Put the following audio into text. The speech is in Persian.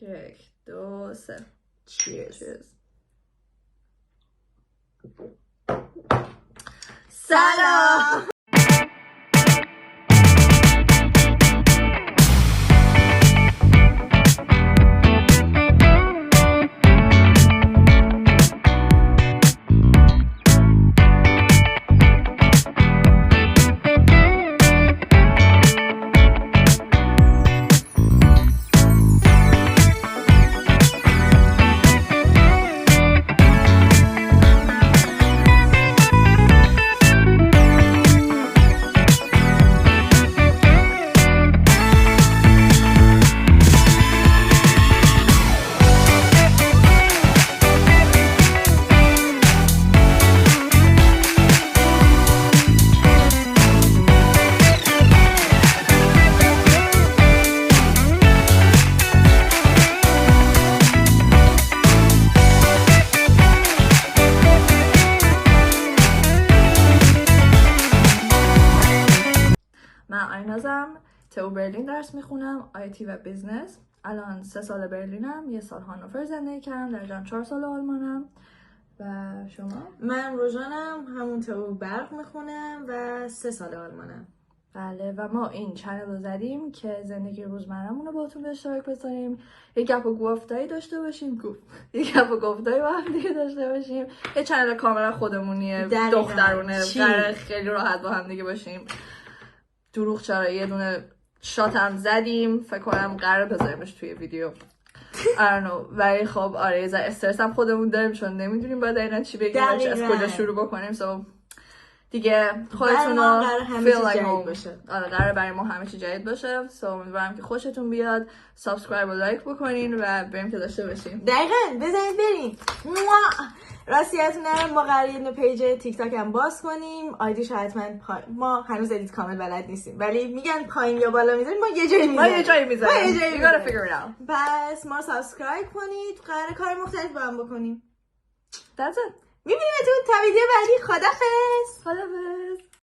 1 2 3 Cheers. سلام. من آینازم، تو برلین درس میخونم، آیتی و بیزنس. الان 3 سال برلینم، 1 سال هانوفر زندگی کردم، در جمع 4 سال آلمانم. و شما؟ من روژانم، همون تو برق میخونم و 3 سال آلمانم. بله، و ما این چنل رو زدیم که زندگی روزمرمون رو باهاتون به اشتراک بذاریم، یک گپ و گفتایی داشته باشیم، یک گپ و گفتایی با هم دیگه داشته باشیم. یه چنل کاملا خودمونیه، دخترونه، قراره خیلی راحت با هم دیگه باشیم. دروغ چرا، یه دونه شات هم زدیم، فکر کنم قراره بذاریمش توی ویدیو. ولی خب آره، یه استرس هم خودمون داریم چون نمیدونیم باید اینا چی بگیم و از کجا شروع بکنیم. دیگه خودتون رو feel like home. آره، قراره برای ما همه چی جدید باشه. امیدوارم که خوشتون بیاد. سابسکرایب و لایک بکنین و بریم که داشته باشیم. دقیقاً بزنید بریم. راستیتون نرم، ما قراره یه پیج تیک تاک هم باز کنیم. آیدیش حتما ما هنوز ادیت کامل بلد نیستیم، ولی میگن پایین یا بالا میذاریم، ما یه جایی میذاریم. You gotta figure it out. پس ما سابسکرایب کنید، قراره کار مختلف با هم بکنیم. That's it. میبینیمتون تا ویدیو بعدی. خدافظ.